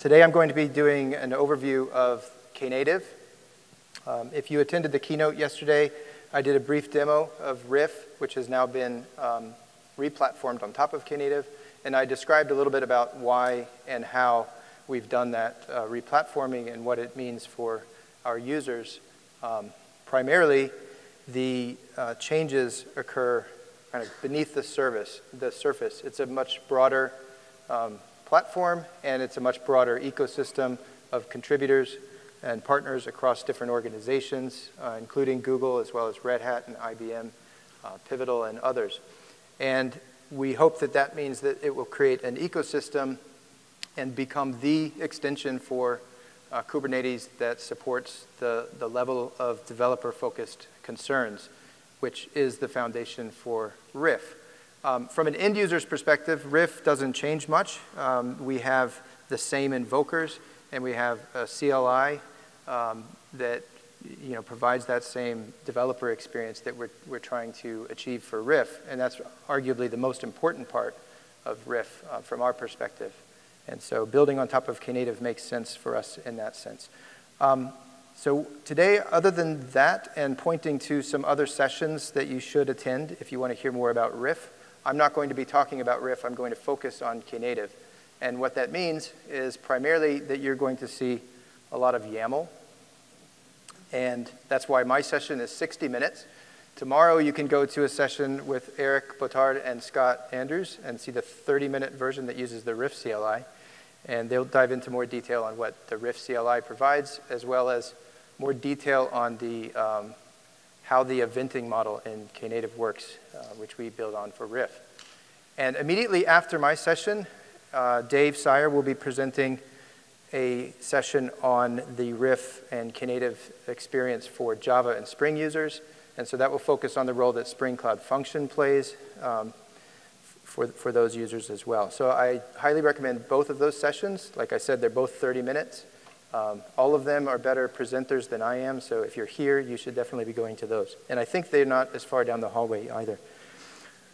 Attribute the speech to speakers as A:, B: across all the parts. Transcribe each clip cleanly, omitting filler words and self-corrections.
A: Today I'm going to be doing an overview of Knative. If you attended the keynote yesterday, I did a brief demo of Riff, which has now been re-platformed on top of Knative, and I described a little bit about why and how we've done that re-platforming and what it means for our users. Primarily, the changes occur kind of beneath the surface. It's a much broader platform, and it's a much broader ecosystem of contributors and partners across different organizations, including Google, as well as Red Hat and IBM, Pivotal, and others. And we hope that that means that it will create an ecosystem and become the extension for Kubernetes that supports the level of developer-focused concerns, which is the foundation for Riff. From an end user's perspective, Riff doesn't change much. We have the same invokers, and we have a CLI that provides that same developer experience that we're trying to achieve for Riff, and that's arguably the most important part of Riff from our perspective. And so building on top of Knative makes sense for us in that sense. So today, other than that and pointing to some other sessions that you should attend if you want to hear more about Riff, I'm not going to be talking about Riff. I'm going to focus on Knative. And what that means is primarily that you're going to see a lot of YAML. And that's why my session is 60 minutes. Tomorrow, you can go to a session with Eric Botard and Scott Andrews and see the 30-minute version that uses the Riff CLI. And they'll dive into more detail on what the Riff CLI provides, as well as more detail on the how the eventing model in Knative works, which we build on for Riff. And immediately after my session, Dave Sire will be presenting a session on the Riff and Knative experience for Java and Spring users. And so that will focus on the role that Spring Cloud Function plays for those users as well. So I highly recommend both of those sessions. Like I said, they're both 30 minutes. All of them are better presenters than I am, so if you're here, you should definitely be going to those. And I think they're not as far down the hallway either.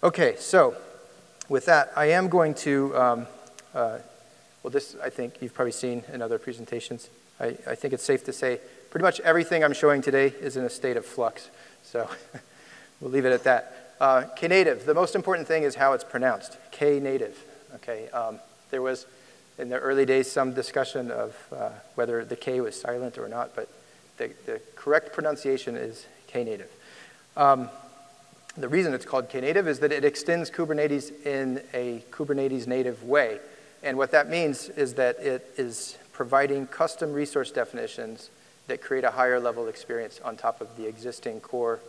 A: Okay, so with that, I am going to, well, this I think you've probably seen in other presentations. I think it's safe to say pretty much everything I'm showing today is in a state of flux, so we'll leave it at that. Knative, the most important thing is how it's pronounced, Knative, okay? There was, in the early days, some discussion of whether the K was silent or not, but the correct pronunciation is Knative. The reason it's called Knative is that it extends Kubernetes in a Kubernetes native way. And what that means is that it is providing custom resource definitions that create a higher level experience on top of the existing core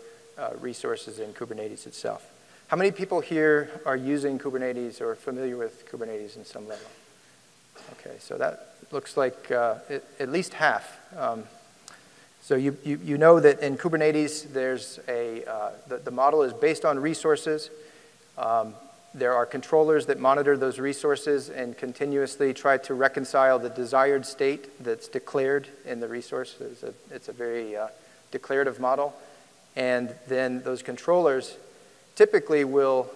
A: resources in Kubernetes itself. How many people here are using Kubernetes or familiar with Kubernetes in some level? Okay, so that looks like at least half. So you know that in Kubernetes, there's the model is based on resources. There are controllers that monitor those resources and continuously try to reconcile the desired state that's declared in the resource. It's a very declarative model. And then those controllers typically will,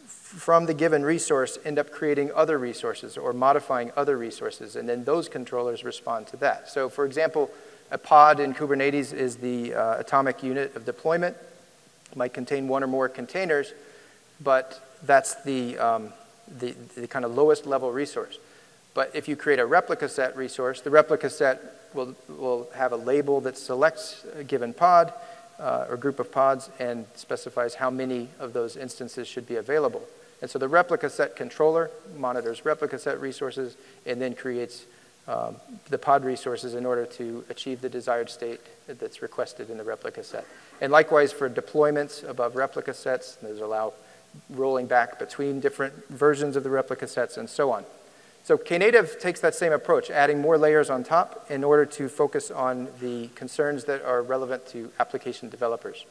A: from the given resource, end up creating other resources or modifying other resources, and then those controllers respond to that. So for example, a pod in Kubernetes is the atomic unit of deployment. It might contain one or more containers, but that's the kind of lowest level resource. But if you create a replica set resource, the replica set will have a label that selects a given pod or group of pods and specifies how many of those instances should be available. And so the replica set controller monitors replica set resources and then creates the pod resources in order to achieve the desired state that's requested in the replica set. And likewise for deployments above replica sets, those allow rolling back between different versions of the replica sets and so on. So Knative takes that same approach, adding more layers on top in order to focus on the concerns that are relevant to application developers.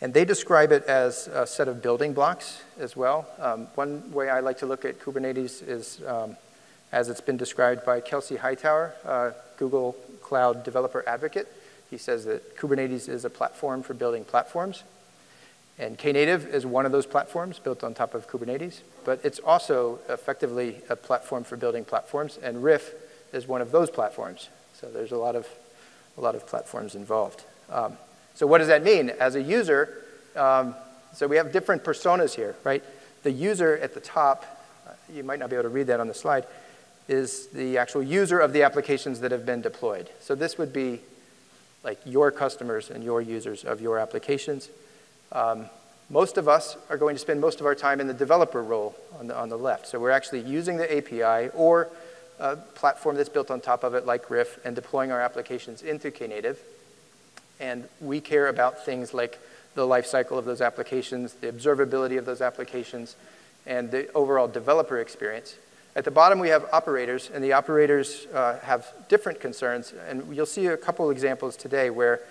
A: And they describe it as a set of building blocks as well. One way I like to look at Kubernetes is as it's been described by Kelsey Hightower, Google Cloud Developer Advocate. He says that Kubernetes is a platform for building platforms. And Knative is one of those platforms built on top of Kubernetes, but it's also effectively a platform for building platforms, and Riff is one of those platforms. So there's a lot of platforms involved. So what does that mean? As a user, so we have different personas here, right? The user at the top, you might not be able to read that on the slide, is the actual user of the applications that have been deployed. So this would be like your customers and your users of your applications. Most of us are going to spend most of our time in the developer role on the left. So we're actually using the API or a platform that's built on top of it like Riff and deploying our applications into Knative. And we care about things like the life cycle of those applications, the observability of those applications, and the overall developer experience. At the bottom, we have operators, and the operators have different concerns. And you'll see a couple examples today where,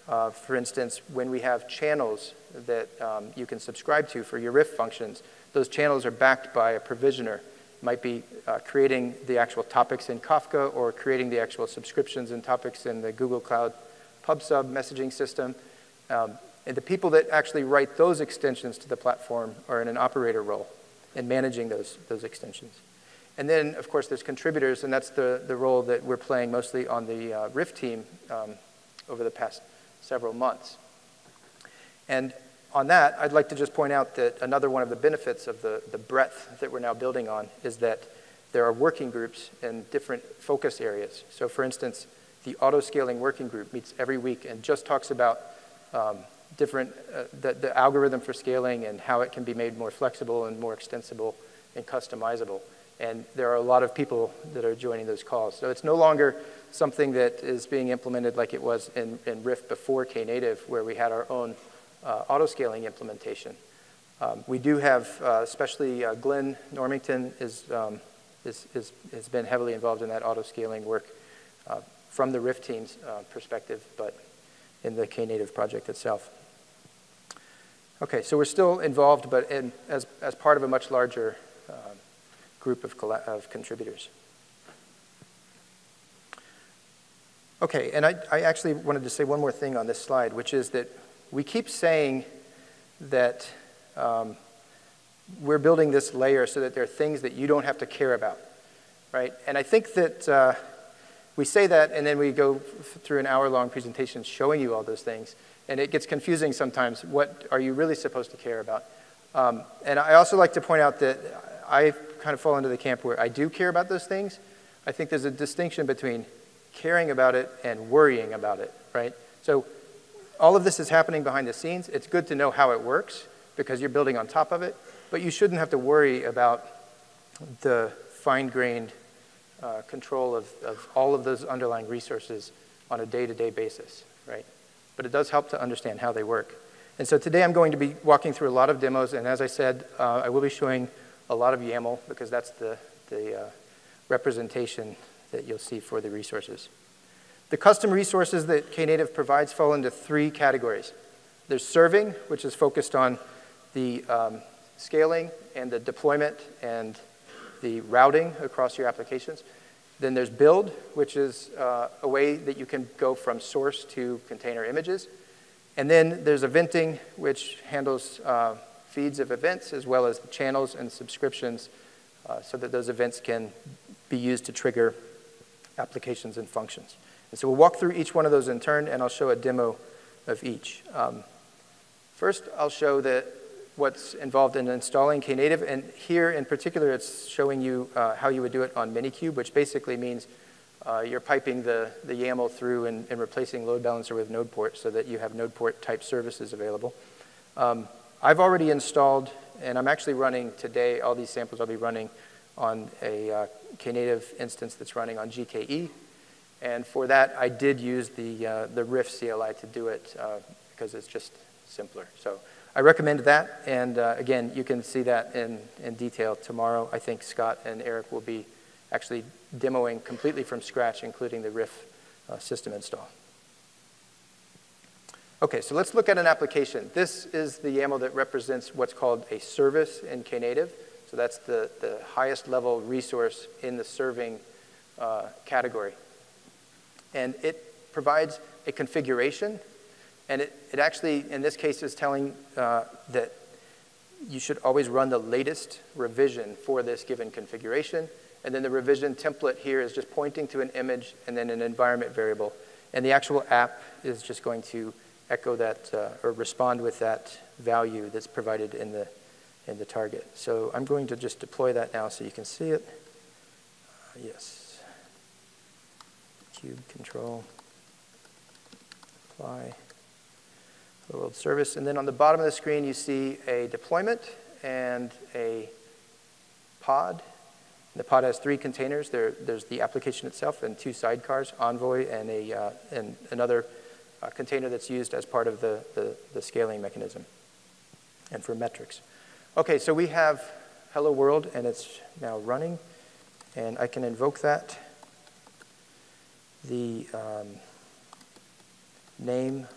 A: for instance, when we have channels that you can subscribe to for your Riff functions, those channels are backed by a provisioner. It might be creating the actual topics in Kafka or creating the actual subscriptions and topics in the Google Cloud PubSub messaging system. And the people that actually write those extensions to the platform are in an operator role in managing those extensions. And then, of course, there's contributors, and that's the role that we're playing mostly on the Riff team over the past several months. And on that, I'd like to just point out that another one of the benefits of the breadth that we're now building on is that there are working groups in different focus areas. So for instance, the auto-scaling working group meets every week and just talks about the algorithm for scaling and how it can be made more flexible and more extensible and customizable. And there are a lot of people that are joining those calls. So it's no longer something that is being implemented like it was in Riff before Knative, where we had our own auto-scaling implementation. We do have, especially Glenn Normington has been heavily involved in that auto-scaling work from the Riff team's perspective, but in the Knative project itself. Okay, so we're still involved, but as part of a much larger group of contributors. Okay, and I actually wanted to say one more thing on this slide, which is that we keep saying that we're building this layer so that there are things that you don't have to care about, right? And I think that we say that, and then we go through an hour-long presentation showing you all those things, and it gets confusing sometimes. What are you really supposed to care about? And I also like to point out that I kind of fall into the camp where I do care about those things. I think there's a distinction between caring about it and worrying about it, right? So all of this is happening behind the scenes. It's good to know how it works because you're building on top of it, but you shouldn't have to worry about the fine-grained control of all of those underlying resources on a day-to-day basis, right? But it does help to understand how they work. And so today I'm going to be walking through a lot of demos, and as I said, I will be showing a lot of YAML because that's the representation that you'll see for the resources. The custom resources that Knative provides fall into three categories. There's serving, which is focused on the scaling and the deployment and the routing across your applications. Then there's build, which is a way that you can go from source to container images. And then there's eventing, which handles feeds of events as well as the channels and subscriptions so that those events can be used to trigger applications and functions. And so we'll walk through each one of those in turn, and I'll show a demo of each. First, I'll show what's involved in installing Knative, and here in particular, it's showing you how you would do it on Minikube, which basically means you're piping the YAML through and replacing load balancer with node port so that you have node port type services available. I've already installed, and I'm actually running today, all these samples I'll be running on a Knative instance that's running on GKE. And for that, I did use the Riff CLI to do it because it's just simpler. So I recommend that. And again, you can see that in detail tomorrow. I think Scott and Eric will be actually demoing completely from scratch, including the Riff system install. Okay, so let's look at an application. This is the YAML that represents what's called a service in Knative. So that's the highest level resource in the serving category. And it provides a configuration And it actually, in this case, is telling that you should always run the latest revision for this given configuration. And then the revision template here is just pointing to an image and then an environment variable. And the actual app is just going to echo that or respond with that value that's provided in the target. So I'm going to just deploy that now so you can see it. Yes. Cube control, apply, hello world service. And then on the bottom of the screen, you see a deployment and a pod. The pod has 3 containers. There's the application itself and 2 sidecars, Envoy and another container that's used as part of the scaling mechanism and for metrics. Okay, so we have hello world, and it's now running. And I can invoke that. The name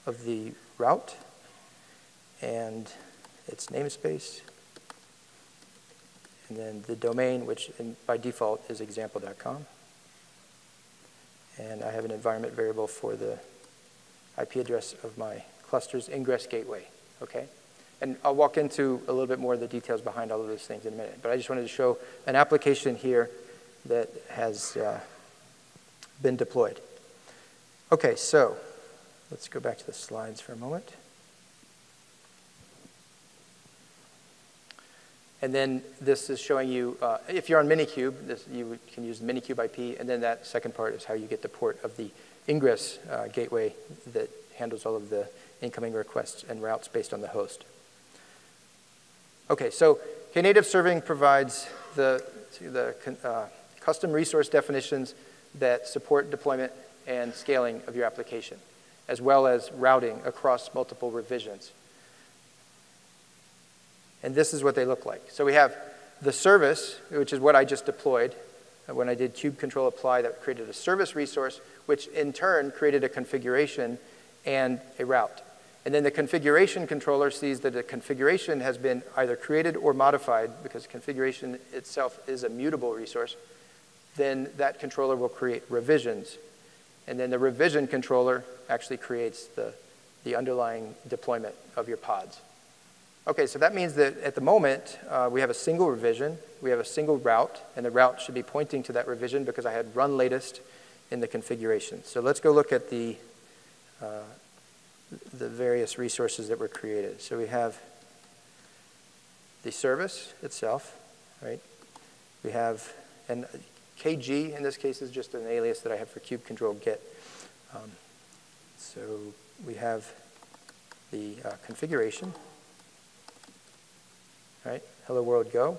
A: of the route and its namespace. And then the domain, which by default is example.com. And I have an environment variable for the IP address of my cluster's ingress gateway, okay? And I'll walk into a little bit more of the details behind all of those things in a minute. But I just wanted to show an application here that has been deployed. Okay, so let's go back to the slides for a moment. And then this is showing you, if you're on Minikube, you can use Minikube IP, and then that second part is how you get the port of the ingress gateway that handles all of the incoming requests and routes based on the host. Okay, so Knative serving provides the custom resource definitions that support deployment and scaling of your application, as well as routing across multiple revisions. And this is what they look like. So we have the service, which is what I just deployed. When I did kube control apply, that created a service resource, which in turn created a configuration and a route. And then the configuration controller sees that the configuration has been either created or modified, because configuration itself is a mutable resource. Then that controller will create revisions. And then the revision controller actually creates the underlying deployment of your pods. Okay, so that means that at the moment, we have a single revision, we have a single route, and the route should be pointing to that revision because I had run latest in the configuration. So let's go look at the various resources that were created. So we have the service itself, right? We have, and KG in this case is just an alias that I have for kube control get. So we have the configuration. Right? Hello world go.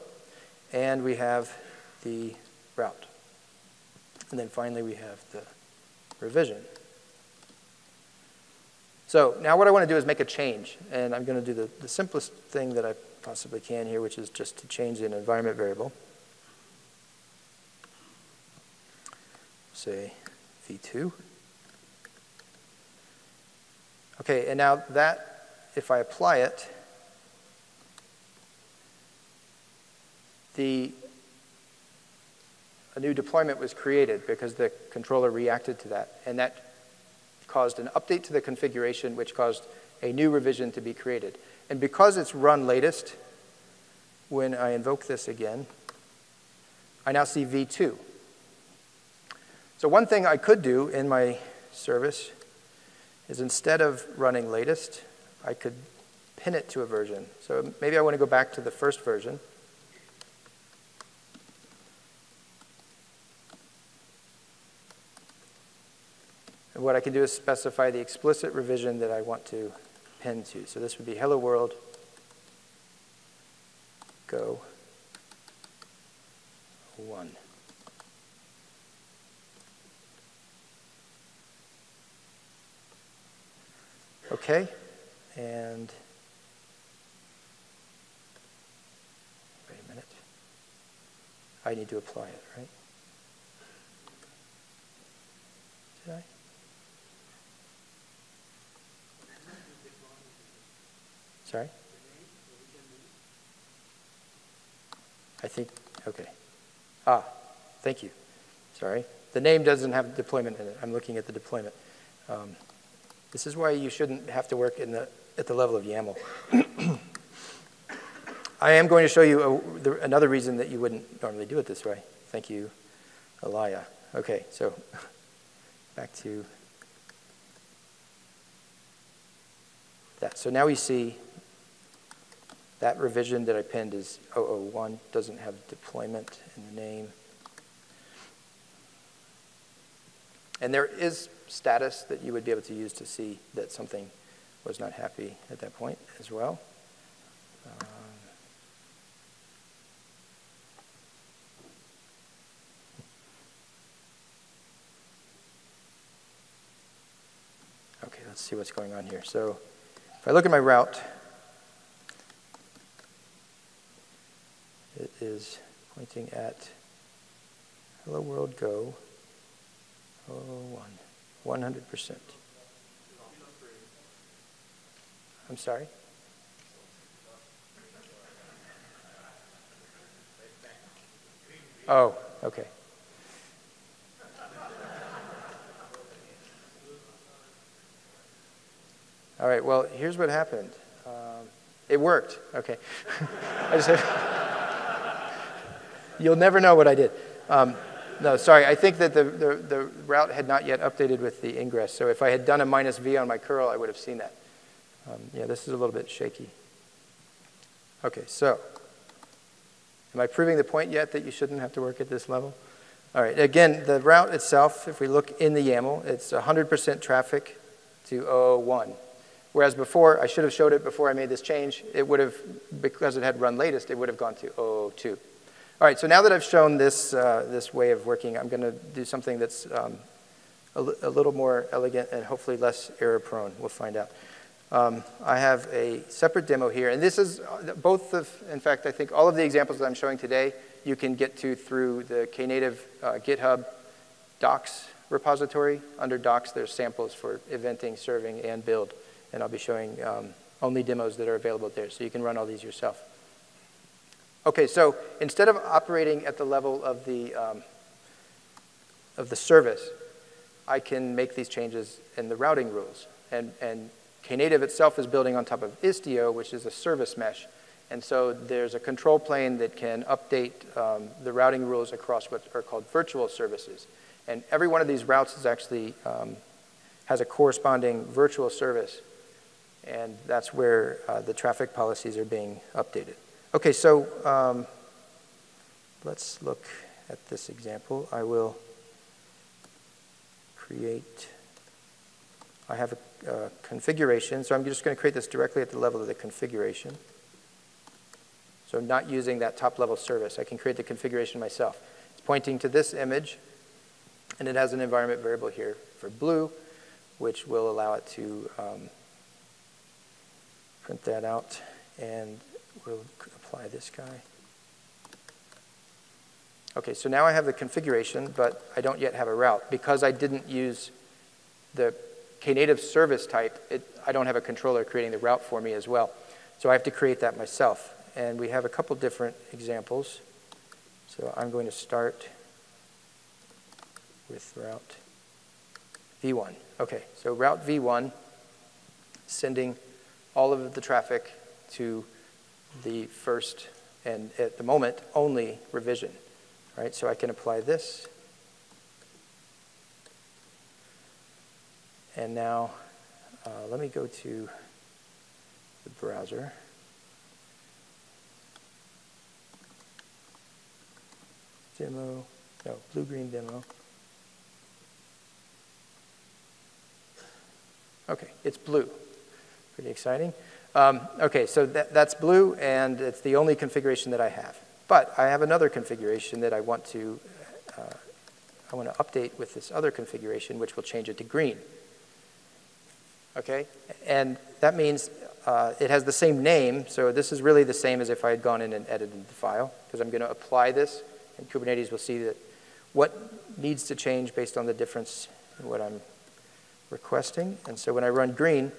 A: And we have the route. And then finally we have the revision. So now what I want to do is make a change. And I'm going to do the simplest thing that I possibly can here, which is just to change an environment variable. Say v2. Okay, and now that, if I apply it, a new deployment was created because the controller reacted to that. And that caused an update to the configuration, which caused a new revision to be created. And because it's run latest, when I invoke this again, I now see v2. So one thing I could do in my service is instead of running latest, I could pin it to a version. So maybe I want to go back to the first version. And what I can do is specify the explicit revision that I want to pin to. So this would be hello world, go, 1. Okay, and wait a minute. I need to apply it, right? Did I? Sorry? I think, okay. Ah, thank you. Sorry. The name doesn't have deployment in it. I'm looking at the deployment. This is why you shouldn't have to work at the level of YAML. I am going to show you another reason that you wouldn't normally do it this way. Thank you, Alaya. Okay, so back to that. So now we see that revision that I pinned is 001, doesn't have deployment in the name. And there is status that you would be able to use to see that something was not happy at that point as well. Okay, let's see what's going on here. So if I look at my route, it is pointing at hello world go 01, 100%. I'm sorry? Oh, okay. All right, well, here's what happened. It worked, okay. You'll never know what I did. No, sorry, I think that the route had not yet updated with the ingress. So if I had done a -v on my curl, I would have seen that. Yeah, this is a little bit shaky. Okay, so am I proving the point yet that you shouldn't have to work at this level? All right, again, the route itself, if we look in the YAML, it's 100% traffic to 001. Whereas before, I should have showed it before I made this change. It would have, because it had run latest, it would have gone to 002. All right, so now that I've shown this, this way of working, I'm going to do something that's a little more elegant and hopefully less error prone. We'll find out. I have a separate demo here, and this is both of, in fact, I think all of the examples that I'm showing today, you can get to through the Knative GitHub docs repository. Under docs, there's samples for eventing, serving, and build, and I'll be showing only demos that are available there, so you can run all these yourself. Okay, so instead of operating at the level of the service, I can make these changes in the routing rules. And Knative itself is building on top of Istio, which is a service mesh. And so there's a control plane that can update the routing rules across what are called virtual services. And every one of these routes is actually has a corresponding virtual service. And that's where the traffic policies are being updated. Okay, so let's look at this example. I will create, I have a configuration, so I'm just going to create this directly at the level of the configuration. So I'm not using that top level service. I can create the configuration myself. It's pointing to this image, and it has an environment variable here for blue, which will allow it to print that out, and we'll apply this guy. Okay, so now I have the configuration, but I don't yet have a route. Because I didn't use the Knative service type, I don't have a controller creating the route for me as well. So I have to create that myself. And we have a couple different examples. So I'm going to start with route v1. Okay, so route v1, sending all of the traffic to the first, and at the moment, only revision. Right, so I can apply this. And now, let me go to the browser. Demo, no, blue-green demo. Okay, it's blue. Pretty exciting. Okay, so that's blue, and it's the only configuration that I have. But I have another configuration that I want to update with this other configuration, which will change it to green. Okay, and that means it has the same name, so this is really the same as if I had gone in and edited the file, because I'm going to apply this, and Kubernetes will see that what needs to change based on the difference in what I'm requesting. And so when I run green,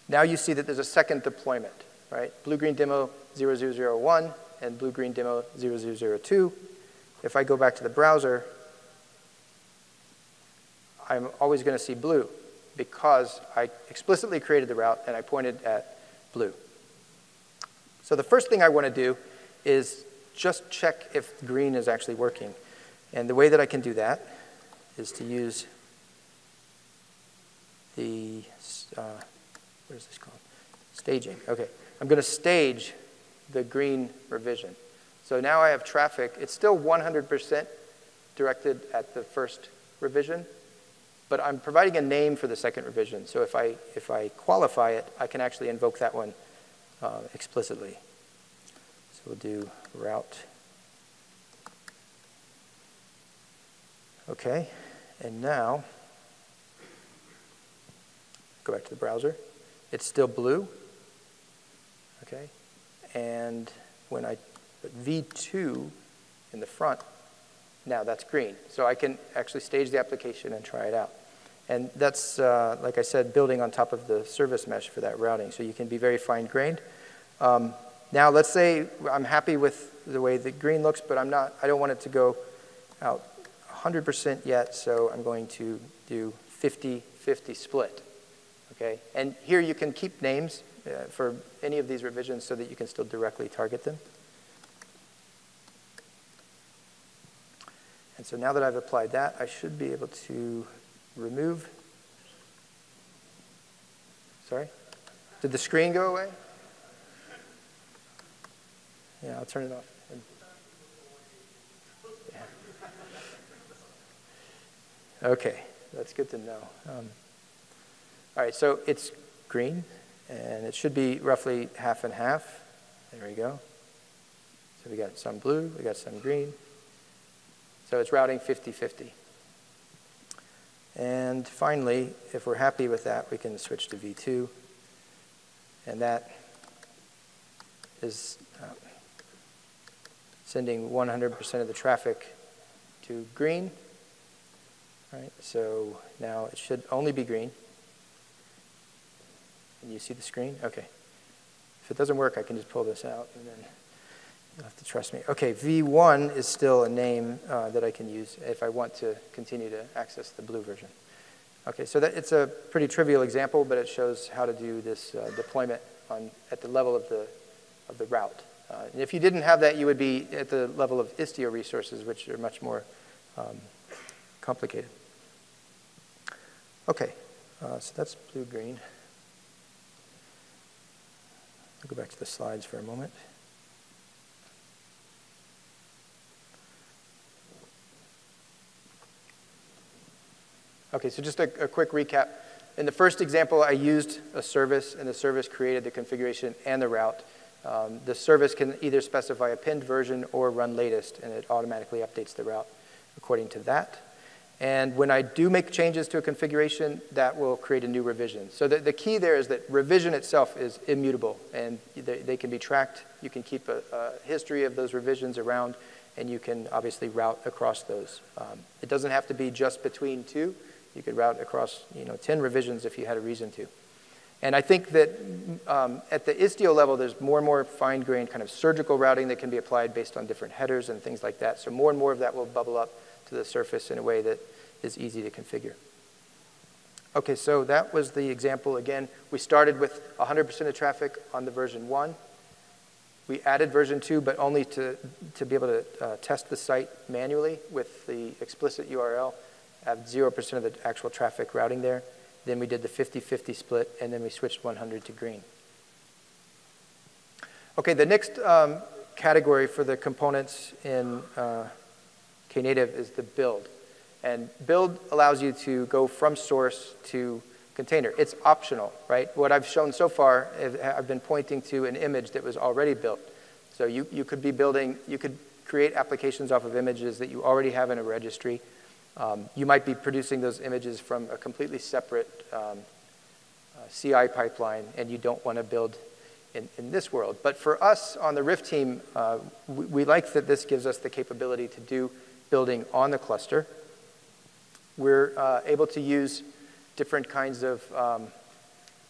A: now you see that there's a second deployment, right? Blue-green demo 0001 and blue-green demo 0002. If I go back to the browser, I'm always going to see blue. because I explicitly created the route and I pointed at blue. So the first thing I want to do is just check if green is actually working. And the way that I can do that is to use the, what is this called? Staging. Okay, I'm going to stage the green revision. So now I have traffic. It's still 100% directed at the first revision, but I'm providing a name for the second revision. So if I qualify it, I can actually invoke that one explicitly. So we'll do route. Okay, and now go back to the browser. It's still blue. Okay, and when I put V2 in the front, now that's green. So I can actually stage the application and try it out. And that's, like I said, building on top of the service mesh for that routing. So you can be very fine-grained. Now let's say I'm happy with the way the green looks, but I don't want it to go out 100% yet, so I'm going to do 50-50 split. Okay? And here you can keep names for any of these revisions so that you can still directly target them. And so now that I've applied that, I should be able to remove. Sorry? Did the screen go away? Yeah, I'll turn it off. Yeah. Okay, that's good to know. All right, so it's green, and it should be roughly half and half. There we go. So we got some blue, we got some green. So it's routing 50-50. And finally, if we're happy with that, we can switch to V2. And that is sending 100% of the traffic to green. All right, so now it should only be green. Can you see the screen? Okay. If it doesn't work, I can just pull this out, and then you'll have to trust me. Okay, V1 is still a name that I can use if I want to continue to access the blue version. Okay, so it's a pretty trivial example, but it shows how to do this deployment at the level of the route. And if you didn't have that, you would be at the level of Istio resources, which are much more complicated. Okay, so that's blue-green. I'll go back to the slides for a moment. Okay, so just a quick recap. In the first example, I used a service, and the service created the configuration and the route. The service can either specify a pinned version or run latest, and it automatically updates the route according to that. And when I do make changes to a configuration, that will create a new revision. So the key there is that revision itself is immutable, and they can be tracked. You can keep a history of those revisions around, and you can obviously route across those. It doesn't have to be just between two. You could route across 10 revisions if you had a reason to. And I think that at the Istio level, there's more and more fine-grained kind of surgical routing that can be applied based on different headers and things like that. So more and more of that will bubble up to the surface in a way that is easy to configure. Okay, so that was the example. Again, we started with 100% of traffic on the version 1. We added version 2, but only to be able to test the site manually with the explicit URL. Have 0% of the actual traffic routing there. Then we did the 50-50 split, and then we switched 100 to green. Okay, the next category for the components in Knative is the build. And build allows you to go from source to container. It's optional, right? What I've shown so far, I've been pointing to an image that was already built. So you could be building, you could create applications off of images that you already have in a registry. You might be producing those images from a completely separate CI pipeline, and you don't want to build in this world. But for us on the Riff team, we like that this gives us the capability to do building on the cluster. We're able to use different kinds of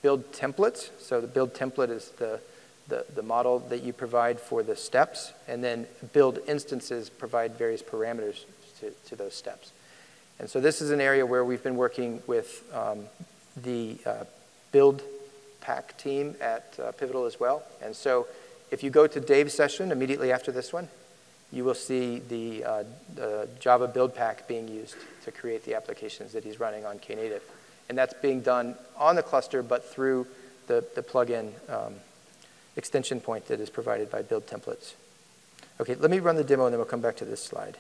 A: build templates. So the build template is the model that you provide for the steps, and then build instances provide various parameters to those steps. And so this is an area where we've been working with the build pack team at Pivotal as well. And so if you go to Dave's session immediately after this one, you will see the Java build pack being used to create the applications that he's running on Knative. And that's being done on the cluster, but through the plugin extension point that is provided by build templates. Okay, let me run the demo, and then we'll come back to this slide.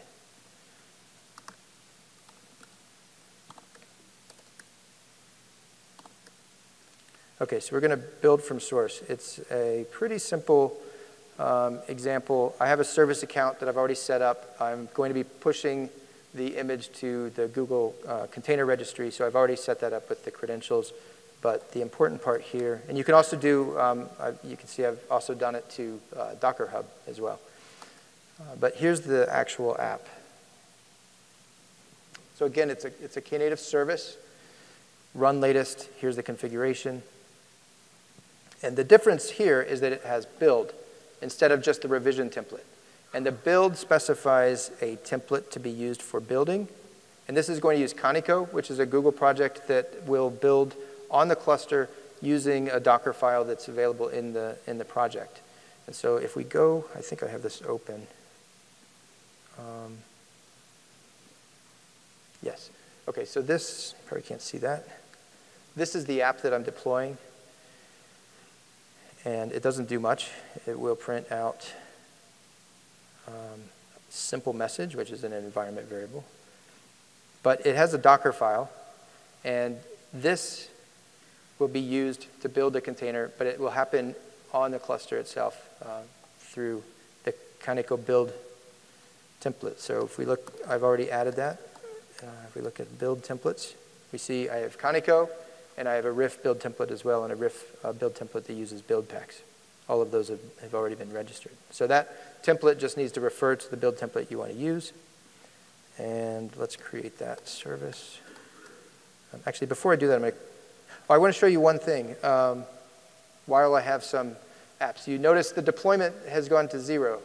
A: Okay, so we're going to build from source. It's a pretty simple example. I have a service account that I've already set up. I'm going to be pushing the image to the Google container registry, so I've already set that up with the credentials. But the important part here, and you can also do, you can see I've also done it to Docker Hub as well. But here's the actual app. So again, it's a Knative service. Run latest, here's the configuration. And the difference here is that it has build instead of just the revision template. And the build specifies a template to be used for building. And this is going to use Knative, which is a Google project that will build on the cluster using a Docker file that's available in the project. And so if we go, I think I have this open. Yes. Okay, so this, probably can't see that. This is the app that I'm deploying. And it doesn't do much. It will print out simple message, which is an environment variable. But it has a Docker file. And this will be used to build a container, but it will happen on the cluster itself through the Knative build template. So if we look, I've already added that. If we look at build templates, we see I have Knative, and I have a Riff build template as well, and a Riff build template that uses build packs. All of those have already been registered. So that template just needs to refer to the build template you want to use. And let's create that service. Actually, before I do that, I want to show you one thing while I have some apps. You notice the deployment has gone to 0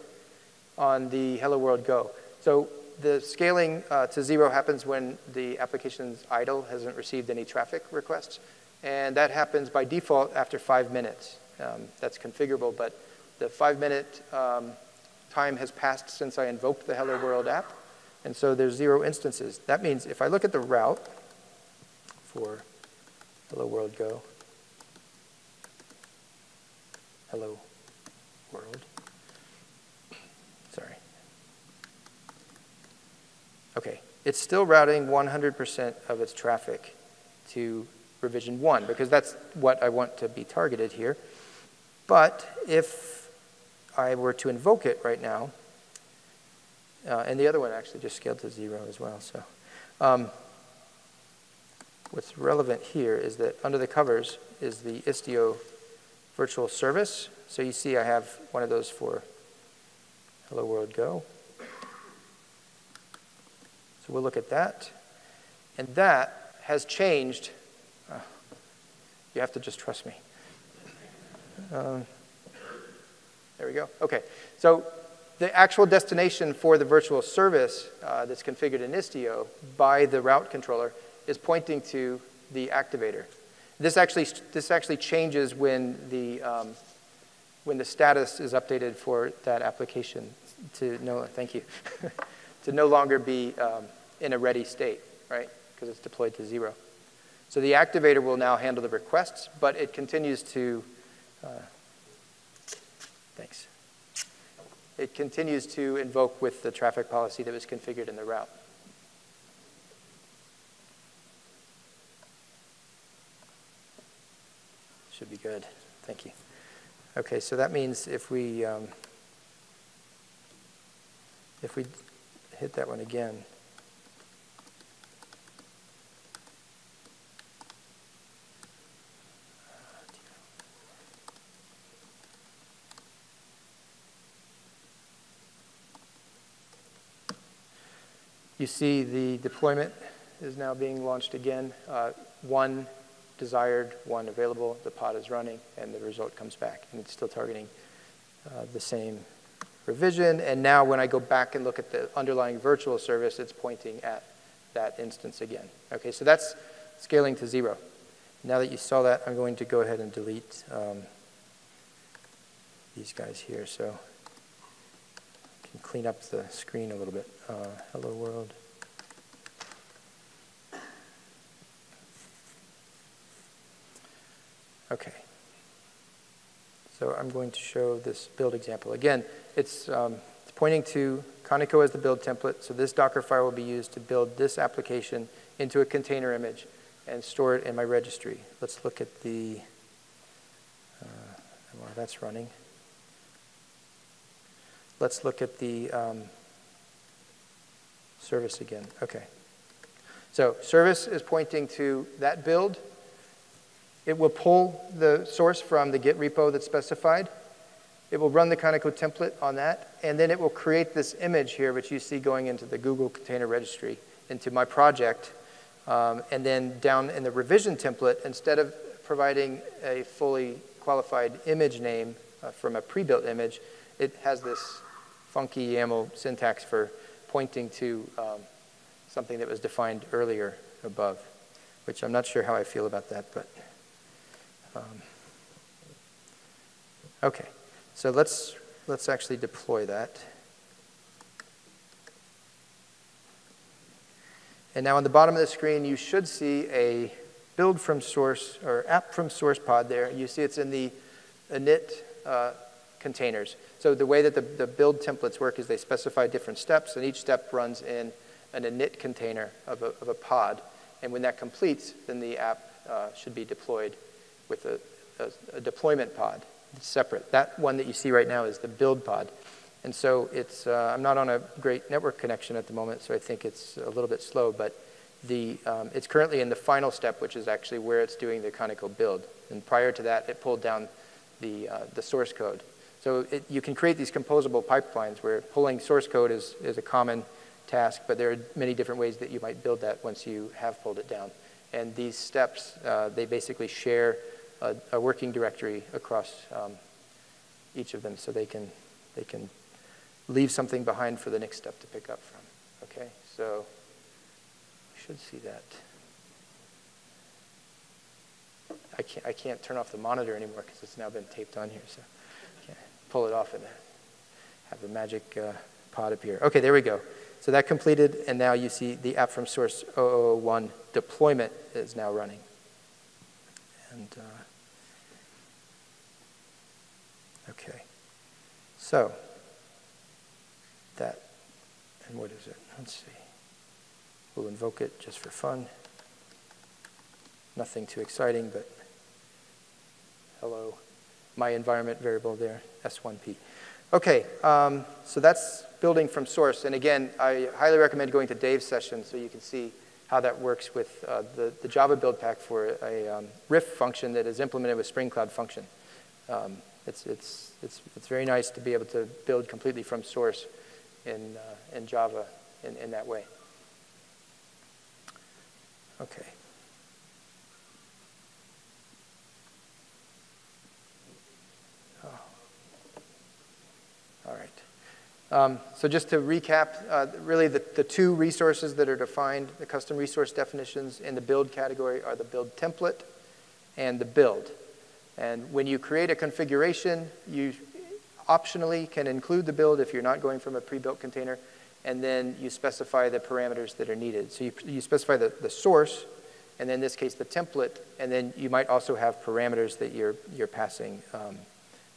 A: on the Hello World Go. So the scaling to 0 happens when the application's idle, hasn't received any traffic requests. And that happens by default after 5 minutes. That's configurable, but the 5-minute time has passed since I invoked the Hello World app. And so there's 0 instances. That means if I look at the route for Hello World Go, Hello World, sorry. Okay, it's still routing 100% of its traffic to revision 1, because that's what I want to be targeted here. But if I were to invoke it right now, and the other one actually just scaled to 0 as well. So what's relevant here is that under the covers is the Istio virtual service. So you see I have one of those for Hello World Go. So we'll look at that. And that has changed. You have to just trust me. There we go. OK. So the actual destination for the virtual service that's configured in Istio by the route controller is pointing to the activator. This actually changes when the status is updated for that application to to no longer be in a ready state, right? Because it's deployed to 0. So the activator will now handle the requests, but it continues to It continues to invoke with the traffic policy that was configured in the route. Should be good. Thank you. Okay, so that means if we hit that one again, you see the deployment is now being launched again. One desired, one available, the pod is running, and the result comes back. And it's still targeting the same revision. And now when I go back and look at the underlying virtual service, it's pointing at that instance again. Okay, so that's scaling to 0. Now that you saw that, I'm going to go ahead and delete these guys here so I can clean up the screen a little bit. Hello world. Okay. So I'm going to show this build example. Again, it's pointing to Conoco as the build template. So this Docker file will be used to build this application into a container image and store it in my registry. Let's look at the, while that's running, let's look at the service again. Okay. So service is pointing to that build. It will pull the source from the Git repo that's specified. It will run the Conoco template on that, and then it will create this image here, which you see going into the Google Container Registry, into my project. And then down in the revision template, instead of providing a fully qualified image name from a pre-built image, it has this funky YAML syntax for pointing to something that was defined earlier above, which I'm not sure how I feel about that, but okay. So let's actually deploy that. And now on the bottom of the screen, you should see a build from source or app from source pod there. You see it's in the init containers. So the way that the build templates work is they specify different steps, and each step runs in an init container of a pod. And when that completes, then the app should be deployed with a deployment pod. It's separate. That one that you see right now is the build pod. And so it's, I'm not on a great network connection at the moment, so I think it's a little bit slow, but it's currently in the final step, which is actually where it's doing the Conoco build. And prior to that, it pulled down the source code. So you can create these composable pipelines where pulling source code is a common task, but there are many different ways that you might build that once you have pulled it down. And these steps, they basically share a working directory across each of them, so they can leave something behind for the next step to pick up from. Okay, so you should see that. I can't turn off the monitor anymore because it's now been taped on here, so I can't pull it off and have the magic pod appear. Okay, there we go. So that completed, and now you see the app from source 001 deployment is now running. And okay, so that, and what is it? Let's see. We'll invoke it just for fun. Nothing too exciting, but hello, my environment variable there, S1P. Okay, so that's building from source. And again, I highly recommend going to Dave's session so you can see how that works with the Java build pack for a RIF function that is implemented with Spring Cloud Function. It's very nice to be able to build completely from source in Java in that way. Okay. Oh. All right. So just to recap, really the two resources that are defined, the custom resource definitions in the build category are the build template and the build. And when you create a configuration, you optionally can include the build if you're not going from a pre-built container, and then you specify the parameters that are needed. So you specify the source, and then in this case the template, and then you might also have parameters that you're passing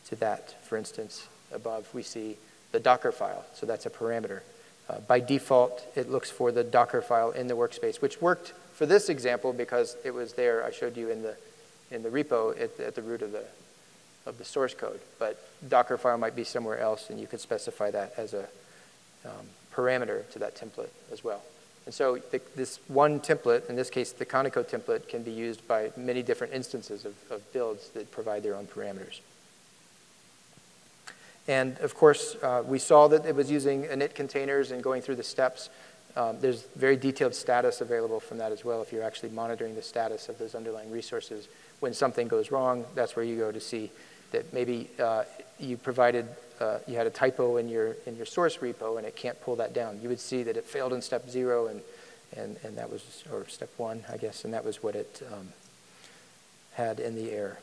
A: to that. For instance, above we see the Docker file, so that's a parameter. By default, it looks for the Docker file in the workspace, which worked for this example because it was there. I showed you in the repo at the root of the source code. But Docker file might be somewhere else, and you could specify that as a parameter to that template as well. And so this one template, in this case the Conoco template, can be used by many different instances of builds that provide their own parameters. And of course, we saw that it was using init containers and going through the steps. There's very detailed status available from that as well if you're actually monitoring the status of those underlying resources. When something goes wrong, that's where you go to see that maybe you had a typo in your source repo and it can't pull that down. You would see that it failed in step 0 and that was, or step 1, I guess, and that was what it had in the error.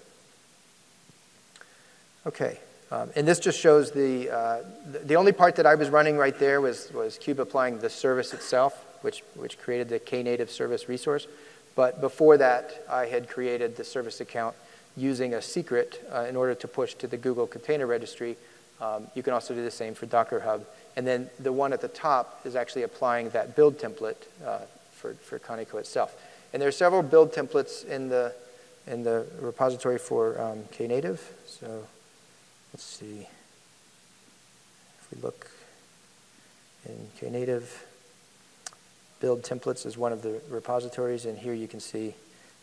A: Okay, and this just shows the only part that I was running right there was Cube applying the service itself, which created the Knative service resource. But before that, I had created the service account using a secret in order to push to the Google Container Registry. You can also do the same for Docker Hub. And then the one at the top is actually applying that build template for Knative itself. And there are several build templates in the repository for Knative. So let's see. If we look in Knative, build templates is one of the repositories, and here you can see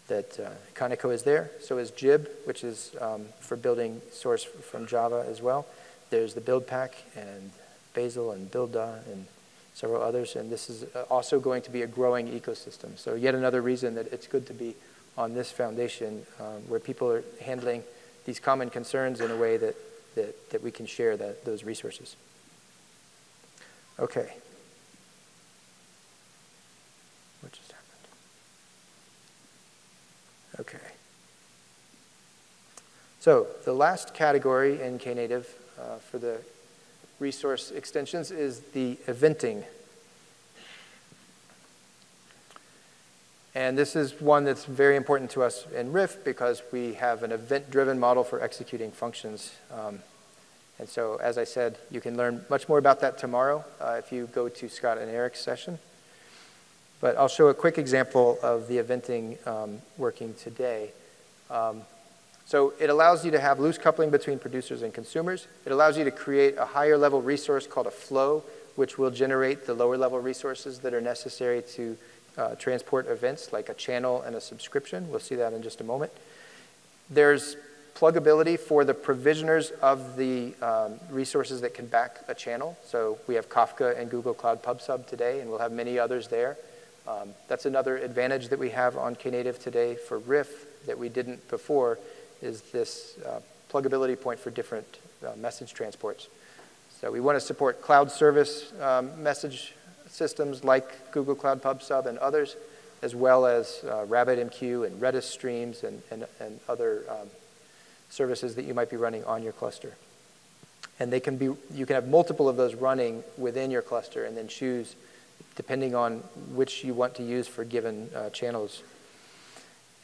A: that Knative is there. So is Jib, which is for building source from Java as well. There's the build pack and Bazel and Builda and several others, and this is also going to be a growing ecosystem. So yet another reason that it's good to be on this foundation where people are handling these common concerns in a way that we can share those resources. Okay. What just happened? Okay. So the last category in Knative for the resource extensions is the eventing. And this is one that's very important to us in Riff because we have an event-driven model for executing functions. And so, as I said, you can learn much more about that tomorrow if you go to Scott and Eric's session. But I'll show a quick example of the eventing working today. So it allows you to have loose coupling between producers and consumers. It allows you to create a higher level resource called a flow, which will generate the lower level resources that are necessary to transport events like a channel and a subscription. We'll see that in just a moment. There's pluggability for the provisioners of the resources that can back a channel. So we have Kafka and Google Cloud PubSub today, and we'll have many others there. That's another advantage that we have on Knative today for Riff that we didn't before, is this pluggability point for different message transports. So we want to support cloud service message systems like Google Cloud PubSub and others, as well as RabbitMQ and Redis streams and other services that you might be running on your cluster. And they can be, you can have multiple of those running within your cluster and then choose depending on which you want to use for given channels.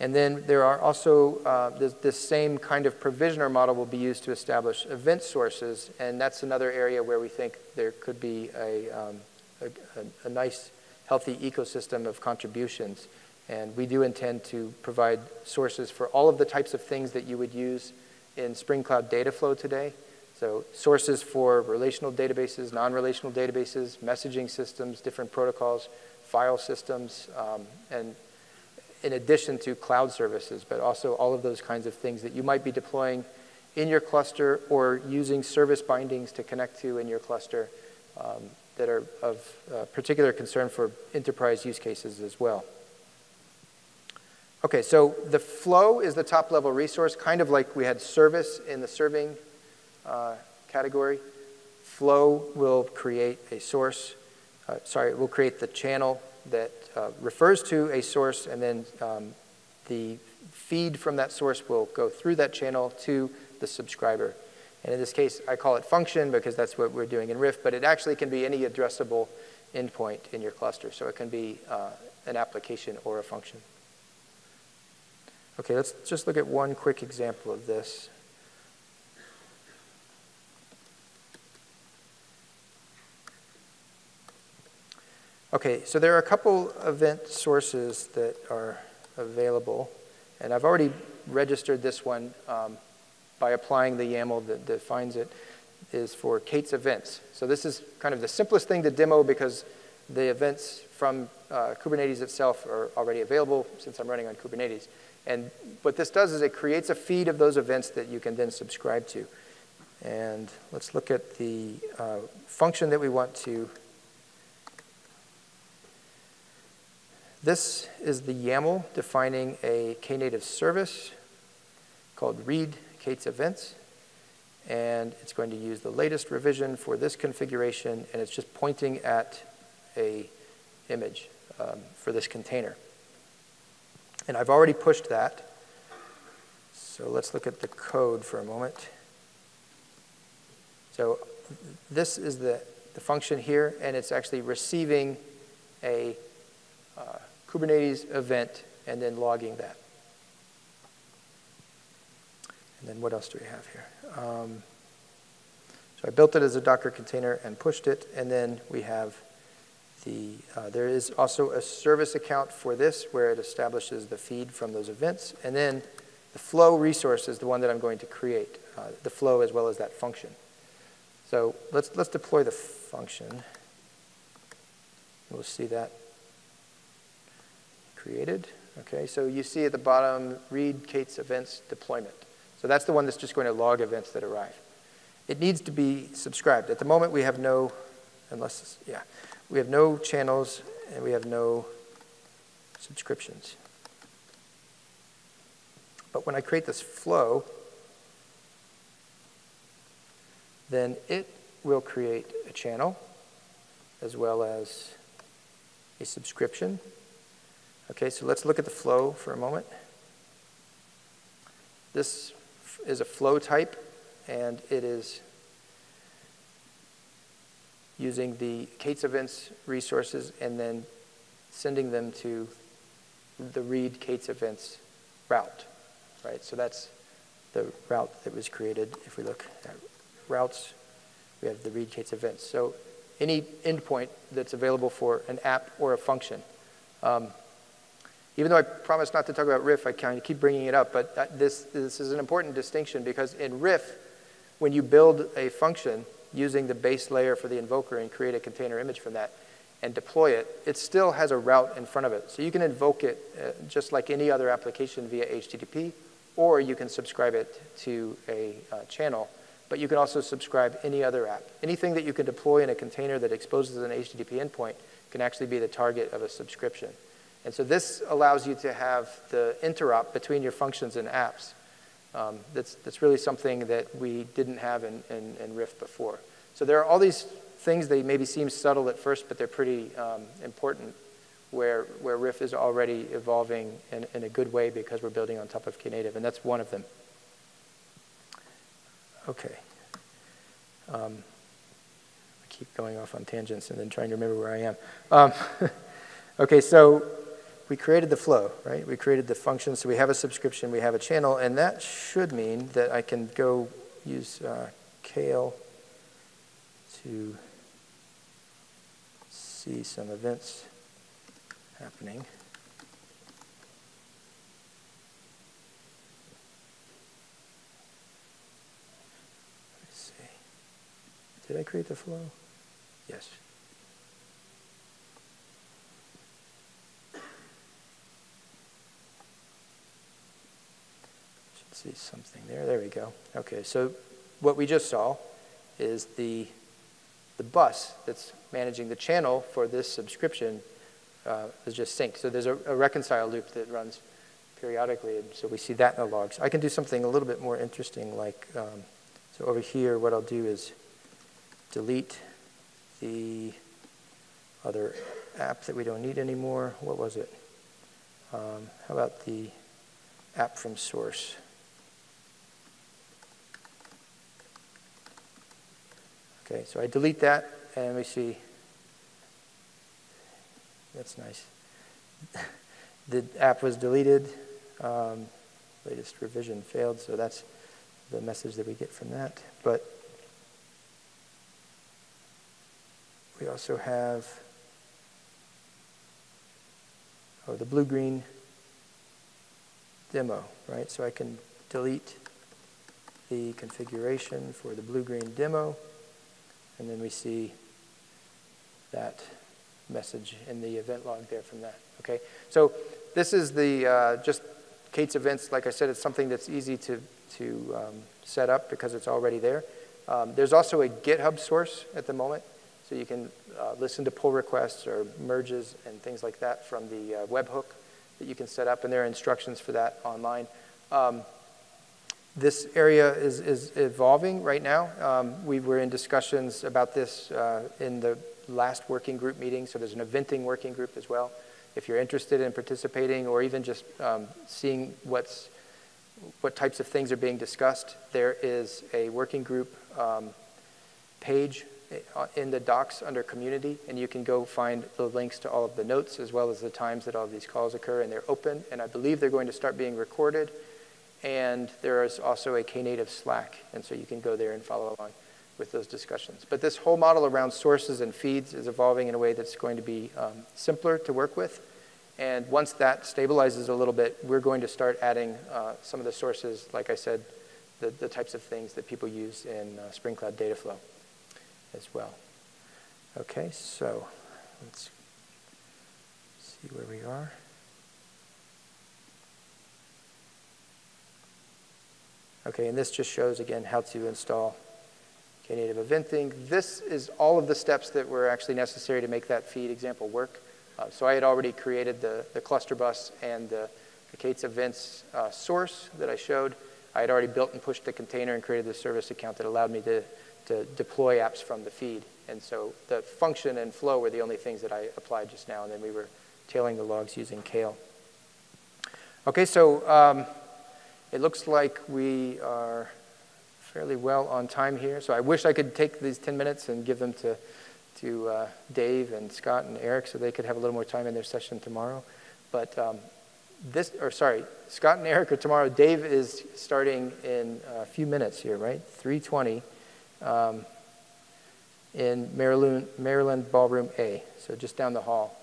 A: And then there are also, this same kind of provisioner model will be used to establish event sources, and that's another area where we think there could be a nice, healthy ecosystem of contributions. And we do intend to provide sources for all of the types of things that you would use in Spring Cloud Dataflow today. So sources for relational databases, non-relational databases, messaging systems, different protocols, file systems, and in addition to cloud services, but also all of those kinds of things that you might be deploying in your cluster or using service bindings to connect to in your cluster that are of particular concern for enterprise use cases as well. Okay, so the flow is the top level resource, kind of like we had service in the serving category. Flow will create a source, will create the channel that refers to a source, and then the feed from that source will go through that channel to the subscriber. And in this case, I call it function because that's what we're doing in Riff, but it actually can be any addressable endpoint in your cluster. So it can be an application or a function. Okay, let's just look at one quick example of this. Okay, so there are a couple event sources that are available, and I've already registered this one by applying the YAML that defines it, is for Kate's events. So this is kind of the simplest thing to demo because the events from Kubernetes itself are already available since I'm running on Kubernetes. And what this does is it creates a feed of those events that you can then subscribe to. And let's look at the function that we want to. This is the YAML defining a Knative service called read Kate's events. And it's going to use the latest revision for this configuration, and it's just pointing at a image for this container. And I've already pushed that. So let's look at the code for a moment. So this is the function here, and it's actually receiving a Kubernetes event and then logging that. And then what else do we have here? So I built it as a Docker container and pushed it, and then we have there is also a service account for this where it establishes the feed from those events, and then the flow resource is the one that I'm going to create, the flow as well as that function. So let's deploy the function. We'll see that created. Okay, so you see at the bottom, read Kate's events deployment. So that's the one that's just going to log events that arrive. It needs to be subscribed. At the moment, we have no, we have no channels and we have no subscriptions. But when I create this flow, then it will create a channel as well as a subscription. Okay, so let's look at the flow for a moment. This is a flow type, and it is using the Kate's events resources and then sending them to the read Kate's events route, right? So that's the route that was created. If we look at routes, we have the read Kate's events. So any endpoint that's available for an app or a function. Even though I promised not to talk about Riff, I kind of keep bringing it up, but this is an important distinction because in Riff, when you build a function using the base layer for the invoker and create a container image from that and deploy it, it still has a route in front of it. So you can invoke it just like any other application via HTTP, or you can subscribe it to a channel, but you can also subscribe any other app. Anything that you can deploy in a container that exposes an HTTP endpoint can actually be the target of a subscription. And so this allows you to have the interop between your functions and apps. That's really something that we didn't have in Riff before. So there are all these things that maybe seem subtle at first, but they're pretty important where Riff is already evolving in a good way because we're building on top of Knative, and that's one of them. Okay. I keep going off on tangents and then trying to remember where I am. Okay, so we created the flow, right? We created the function, so we have a subscription, we have a channel, and that should mean that I can go use Kale to see some events happening. Let's see. Did I create the flow? Yes. See something there. There we go. Okay, so what we just saw is the bus that's managing the channel for this subscription is just synced. So there's a reconcile loop that runs periodically, and so we see that in the logs. I can do something a little bit more interesting, like so over here, what I'll do is delete the other app that we don't need anymore. What was it? How about the app from source? Okay, so I delete that, and we see, that's nice. The app was deleted, latest revision failed, so that's the message that we get from that. But we also have, the blue-green demo, right? So I can delete the configuration for the blue-green demo, and then we see that message in the event log there from that. Okay, so this is the just Kate's events. Like I said, it's something that's easy to set up because it's already there. There's also a GitHub source at the moment, so you can listen to pull requests or merges and things like that from the webhook that you can set up, and there are instructions for that online. This area is evolving right now. We were in discussions about this in the last working group meeting, so there's an eventing working group as well. If you're interested in participating or even just seeing what's what types of things are being discussed. There is a working group page in the docs under community, and you can go find the links to all of the notes as well as the times that all of these calls occur, and they're open, and I believe they're going to start being recorded. And there is also a Knative Slack, and so you can go there and follow along with those discussions. But this whole model around sources and feeds is evolving in a way that's going to be simpler to work with. And once that stabilizes a little bit, we're going to start adding some of the sources, like I said, the types of things that people use in Spring Cloud Dataflow as well. Okay, so let's see where we are. Okay, and this just shows, again, how to install Knative eventing. This is all of the steps that were actually necessary to make that feed example work. So I had already created the cluster bus and the K8s events source that I showed. I had already built and pushed the container and created the service account that allowed me to deploy apps from the feed. And so the function and flow were the only things that I applied just now, and then we were tailing the logs using Kale. Okay, so it looks like we are fairly well on time here. So I wish I could take these 10 minutes and give them to Dave and Scott and Eric so they could have a little more time in their session tomorrow. But Scott and Eric are tomorrow. Dave is starting in a few minutes here, right? 3:20 in Maryland Ballroom A, so just down the hall.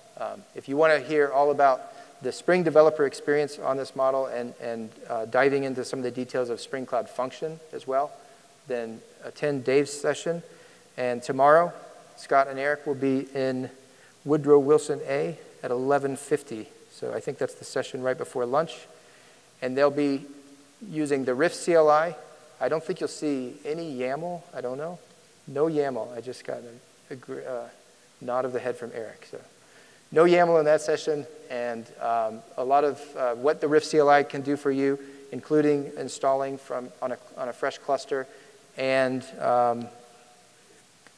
A: If you want to hear all about the Spring developer experience on this model and diving into some of the details of Spring Cloud Function as well, then attend Dave's session. And tomorrow, Scott and Eric will be in Woodrow Wilson A at 11:50. So I think that's the session right before lunch. And they'll be using the Riff CLI. I don't think you'll see any YAML. I don't know. No YAML. I just got a nod of the head from Eric. So no YAML in that session, and a lot of what the Riff CLI can do for you, including installing on a fresh cluster, and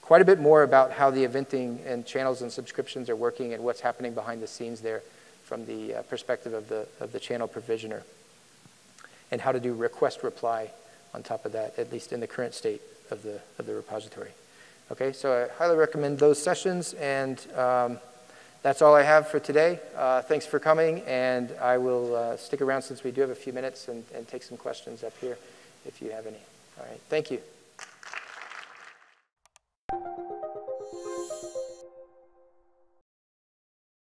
A: quite a bit more about how the eventing and channels and subscriptions are working and what's happening behind the scenes there from the perspective of the channel provisioner, and how to do request reply on top of that, at least in the current state of the repository. Okay, so I highly recommend those sessions, and that's all I have for today. Thanks for coming, and I will stick around since we do have a few minutes and take some questions up here if you have any. All right, thank you.